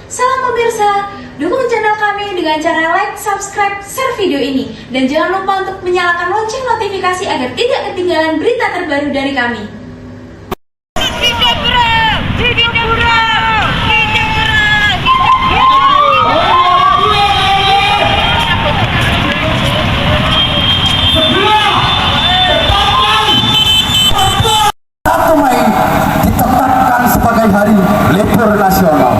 Salam pemirsa, dukung channel kami dengan cara like, subscribe, share video ini. Dan jangan lupa untuk menyalakan lonceng notifikasi agar tidak ketinggalan berita terbaru dari kami. Ditetapkan sebagai hari libur nasional.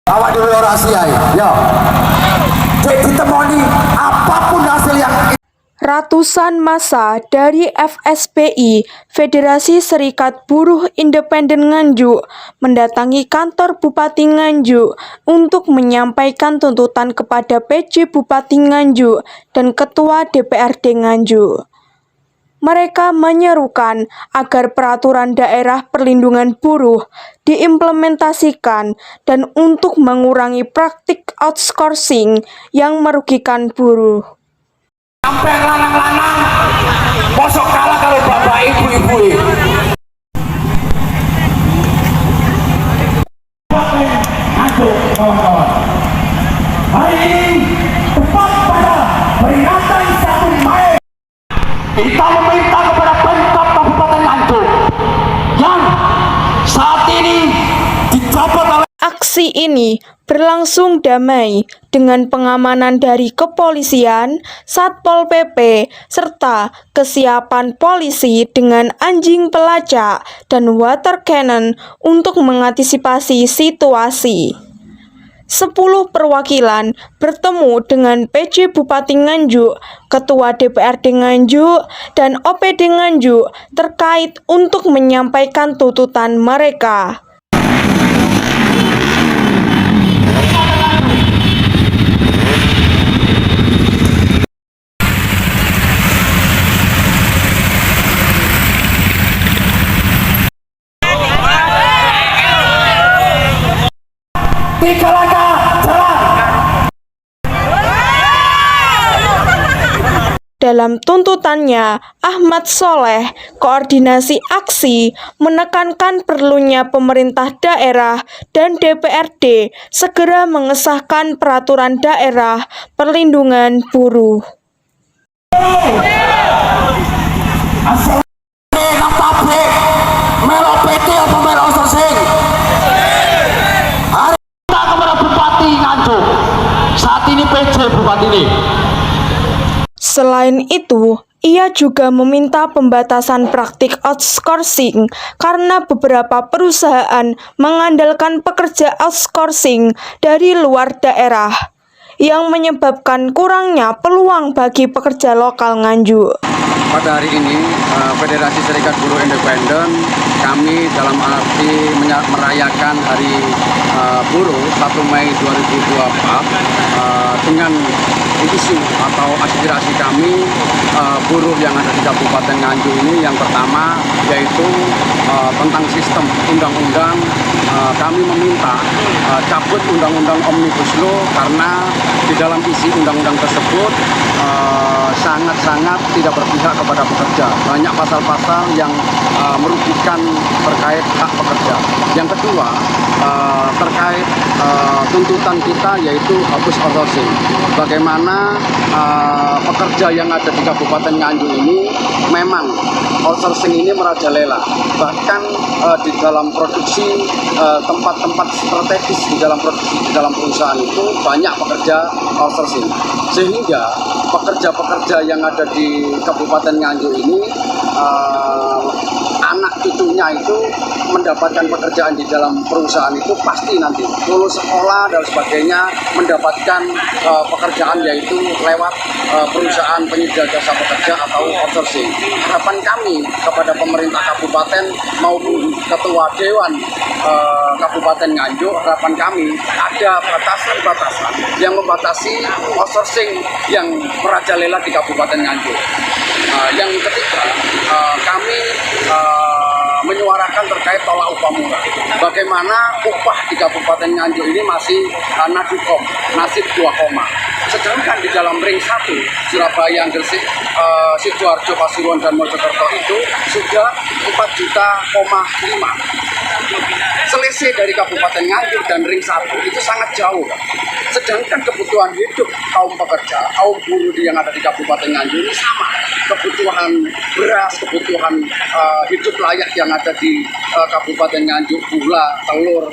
Awak di orasi ya. Cek ditemoni apapun hasil yang Ratusan massa dari FSBI, Federasi Serikat Buruh Independen Nganjuk, mendatangi kantor Bupati Nganjuk untuk menyampaikan tuntutan kepada PJ Bupati Nganjuk dan Ketua DPRD Nganjuk. Mereka menyerukan agar peraturan daerah perlindungan buruh diimplementasikan dan untuk mengurangi praktik outsourcing yang merugikan buruh. sampai lanang-lanang bosok kalah kalau bapak ibu-ibu. Aduh kawan-kawan, hari ini tepat pada peringatan 1 Mei kita meminta kepada Pemkab Kabupaten Nganjuk yang saat ini dijabat oleh Aksi ini berlangsung damai dengan pengamanan dari kepolisian, Satpol PP, serta kesiapan polisi dengan anjing pelacak dan water cannon untuk mengantisipasi situasi. 10 perwakilan bertemu dengan PJ Bupati Nganjuk, Ketua DPRD Nganjuk, dan OPD Nganjuk terkait untuk menyampaikan tuntutan mereka. tiga langkah jalan. Dalam tuntutannya, Ahmad Soleh, koordinasi aksi, menekankan perlunya pemerintah daerah dan DPRD segera mengesahkan peraturan daerah perlindungan buruh. Asal nang pabrik melo PT atau melo outsourcing. Hari kita kepada Bupati Nganjuk. Saat ini PJ Bupati ini. Selain itu, ia juga meminta pembatasan praktik outsourcing karena beberapa perusahaan mengandalkan pekerja outsourcing dari luar daerah yang menyebabkan kurangnya peluang bagi pekerja lokal Nganjuk. Pada hari ini, Federasi Serikat Buruh Independen, kami dalam arti merayakan Hari Buruh 1 Mei 2024 dengan isu atau aspirasi kami buruh yang ada di Kabupaten Nganjuk ini. Yang pertama yaitu tentang sistem undang-undang. Kami meminta cabut undang-undang Omnibus Law karena di dalam isi undang-undang tersebut sangat-sangat tidak berpihak kepada pekerja. Banyak pasal-pasal yang merugikan terkait hak pekerja. Yang kedua, terkait tuntutan kita yaitu hapus outsourcing. Bagaimana pekerja yang ada di Kabupaten Nganjuk ini memang outsourcing ini merajalela. Bahkan di dalam produksi tempat-tempat strategis di dalam produksi di dalam perusahaan itu banyak pekerja outsourcing. Sehingga pekerja-pekerja yang ada di Kabupaten Nganjuk ini anak cucunya itu mendapatkan pekerjaan di dalam perusahaan itu pasti nanti lulus sekolah dan sebagainya mendapatkan pekerjaan yaitu lewat perusahaan penyedia jasa pekerja atau outsourcing. Harapan kami kepada pemerintah kabupaten maupun ketua dewan Kabupaten Nganjuk, harapan kami ada batasan-batasan yang membatasi outsourcing yang merajalela di Kabupaten Nganjuk. Yang ketiga, kami menyuarakan terkait tolak upah murah. Bagaimana upah di Kabupaten Nganjuk ini masih nadukom, nasib 2 koma. Sedangkan di dalam ring 1, Surabaya, Gresik, Sidoarjo, Pasuruan, dan Mojokerto itu sudah 4,5 juta. selisih dari Kabupaten Nganjuk dan Ring 1 itu sangat jauh. Sedangkan kebutuhan hidup kaum pekerja, kaum buruh yang ada di Kabupaten Nganjuk ini sama. Kebutuhan beras, kebutuhan hidup layak yang ada di Kabupaten Nganjuk, gula, telur,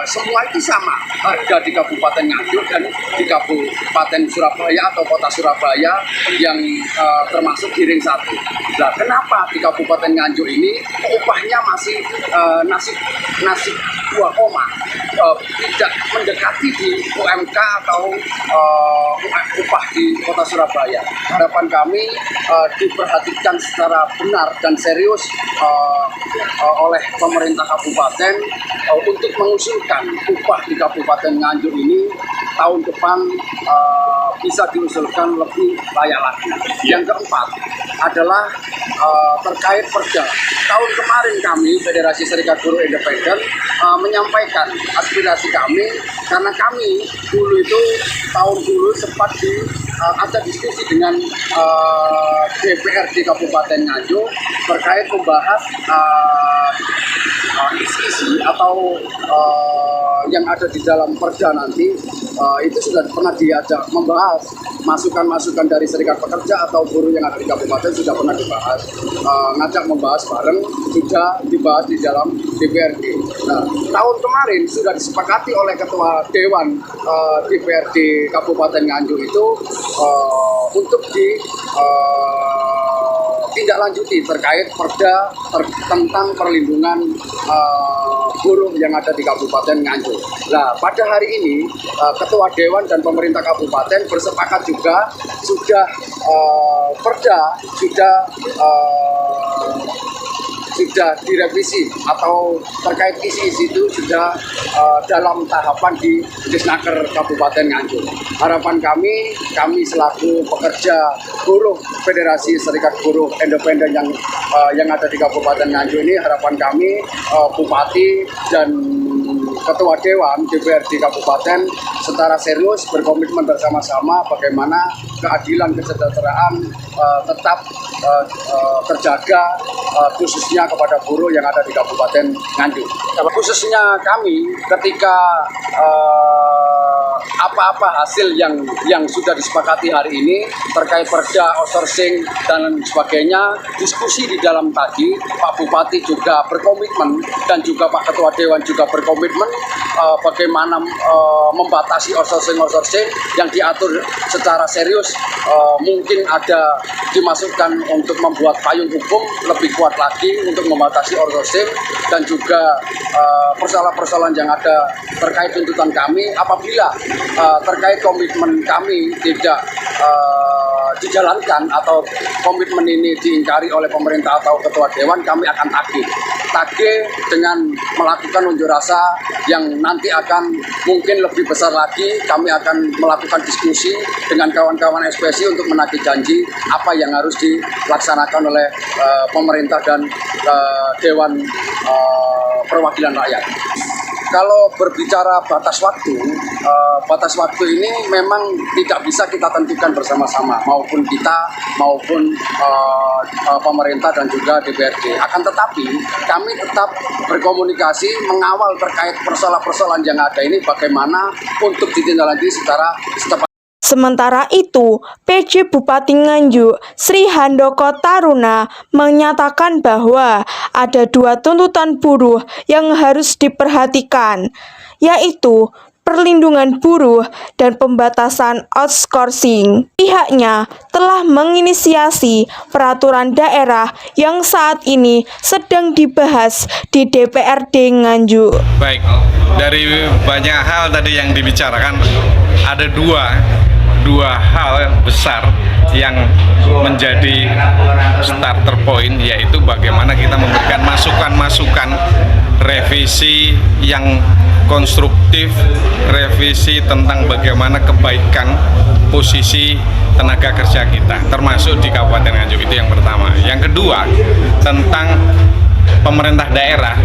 semua itu sama harga di Kabupaten Nganjuk dan di Kabupaten Surabaya atau Kota Surabaya yang termasuk di Ring 1. Nah, kenapa di Kabupaten Nganjuk ini upahnya masih nasib 2 koma, tidak mendekati di UMK atau upah di Kota Surabaya. Harapan kami diperhatikan secara benar dan serius oleh pemerintah kabupaten untuk mengusulkan upah di Kabupaten Nganjuk ini tahun depan bisa diusulkan lebih layak lagi. Yang keempat adalah terkait perda. Tahun kemarin kami Federasi Serikat Buruh Independen menyampaikan aspirasi kami karena kami dulu itu tahun dulu sempat ada diskusi dengan DPRD Kabupaten Nganjuk terkait membahas isi-isi atau yang ada di dalam perda nanti. Itu sudah pernah diajak membahas masukan-masukan dari serikat pekerja atau buruh yang ada di kabupaten sudah pernah dibahas, ngajak membahas bareng, sudah dibahas di dalam DPRD. Nah, tahun kemarin sudah disepakati oleh Ketua Dewan DPRD Kabupaten Nganjuk itu untuk tindak lanjuti terkait perda tentang perlindungan buruh yang ada di Kabupaten Nganjuk. Nah, pada hari ini Ketua Dewan dan pemerintah kabupaten bersepakat juga sudah perda sudah direvisi atau terkait isi-isi itu sudah dalam tahapan di Disnaker Kabupaten Nganjuk. Harapan kami selaku pekerja buruh Federasi Serikat Buruh Independen yang ada di Kabupaten Nganjuk ini, harapan kami Bupati dan Ketua Dewan DPRD Kabupaten secara serius berkomitmen bersama-sama bagaimana keadilan kesejahteraan tetap terjaga khususnya kepada buruh yang ada di Kabupaten Nganjuk. Khususnya kami ketika apa-apa hasil yang sudah disepakati hari ini terkait perda, outsourcing dan sebagainya, diskusi di dalam tadi Pak Bupati juga berkomitmen dan juga Pak Ketua Dewan juga berkomitmen bagaimana membatasi outsourcing yang diatur secara serius, mungkin ada dimasukkan untuk membuat payung hukum lebih kuat lagi untuk membatasi outsourcing dan juga persoalan-persoalan yang ada terkait tuntutan kami apabila terkait komitmen kami tidak dijalankan atau komitmen ini diingkari oleh pemerintah atau Ketua Dewan, kami akan tagih dengan melakukan unjuk rasa yang nanti akan mungkin lebih besar lagi. Kami akan melakukan diskusi dengan kawan-kawan SPSI untuk menagih janji apa yang harus dilaksanakan oleh pemerintah dan Dewan Perwakilan Rakyat. Kalau berbicara batas waktu ini memang tidak bisa kita tentukan bersama-sama, maupun kita maupun pemerintah dan juga DPRD. Akan tetapi kami tetap berkomunikasi mengawal terkait persoalan-persoalan yang ada ini bagaimana untuk ditindaklanjuti secara setepat. Sementara itu, PJ Bupati Nganjuk, Sri Handoko Taruna, menyatakan bahwa ada 2 tuntutan buruh yang harus diperhatikan, yaitu perlindungan buruh dan pembatasan outsourcing. Pihaknya telah menginisiasi peraturan daerah yang saat ini sedang dibahas di DPRD Nganjuk. Baik, dari banyak hal tadi yang dibicarakan, ada dua hal besar yang menjadi starter point, yaitu bagaimana kita memberikan masukan-masukan revisi yang konstruktif, revisi tentang bagaimana kebaikan posisi tenaga kerja kita, termasuk di Kabupaten Nganjuk. Itu yang pertama. Yang kedua, tentang pemerintah daerah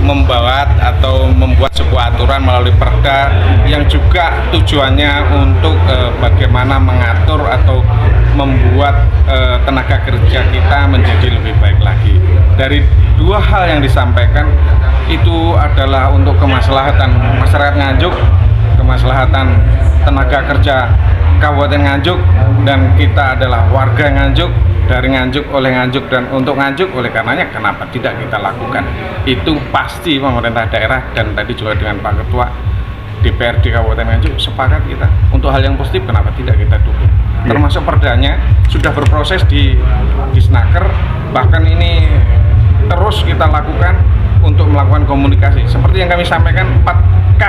membuat sebuah aturan melalui perda yang juga tujuannya untuk bagaimana mengatur atau membuat tenaga kerja kita menjadi lebih baik lagi. Dari dua hal yang disampaikan itu adalah untuk kemaslahatan masyarakat Nganjuk, kemaslahatan tenaga kerja Kabupaten Nganjuk, dan kita adalah warga Nganjuk, dari Nganjuk, oleh Nganjuk, dan untuk Nganjuk. Oleh karenanya kenapa tidak kita lakukan? Itu pasti pemerintah daerah dan tadi juga dengan Pak Ketua DPRD Kabupaten Nganjuk sepakat kita untuk hal yang positif, kenapa tidak kita dukung. Termasuk perdanya sudah berproses di Snaker, bahkan ini terus kita lakukan untuk melakukan komunikasi seperti yang kami sampaikan 4K: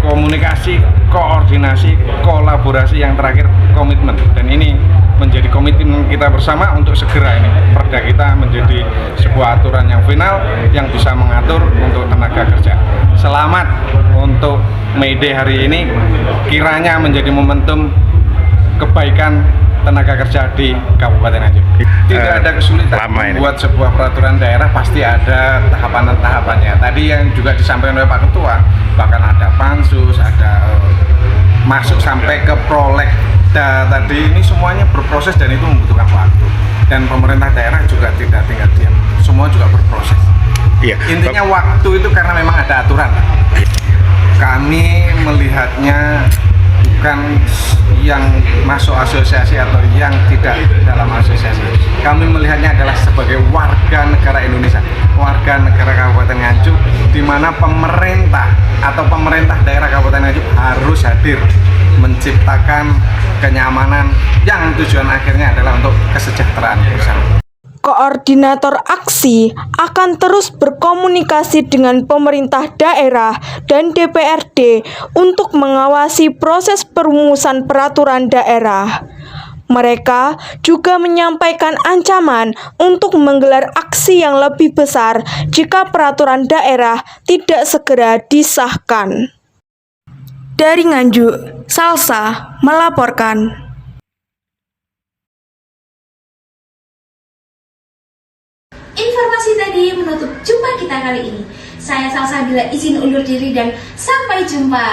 komunikasi, koordinasi, kolaborasi, yang terakhir komitmen. Dan ini menjadi komitmen kita bersama untuk segera ini perda kita menjadi sebuah aturan yang final yang bisa mengatur untuk tenaga kerja. Selamat untuk May Day hari ini, kiranya menjadi momentum kebaikan tenaga kerja di Kabupaten Nganjuk. Tidak ada kesulitan membuat sebuah peraturan daerah, pasti ada tahapan-tahapannya. Tadi yang juga disampaikan oleh Pak Ketua, bahkan ada pansus, ada masuk sampai ke prolegda tadi, ini semuanya berproses dan itu membutuhkan waktu. Dan pemerintah daerah juga tidak tinggal diam, semua juga berproses. Intinya waktu itu karena memang ada aturan. Kami melihatnya bukan yang masuk asosiasi atau yang tidak dalam asosiasi. Kami melihatnya adalah sebagai warga negara Indonesia, warga negara Kabupaten Nganjuk, di mana pemerintah atau pemerintah daerah Kabupaten Nganjuk harus hadir menciptakan kenyamanan yang tujuan akhirnya adalah untuk kesejahteraan bersama. Koordinator aksi akan terus berkomunikasi dengan pemerintah daerah dan DPRD untuk mengawasi proses perumusan peraturan daerah. Mereka juga menyampaikan ancaman untuk menggelar aksi yang lebih besar jika peraturan daerah tidak segera disahkan. Dari Nganjuk, Salsa melaporkan. Informasi tadi menutup jumpa kita kali ini. Saya Salsa bila izin undur diri dan sampai jumpa.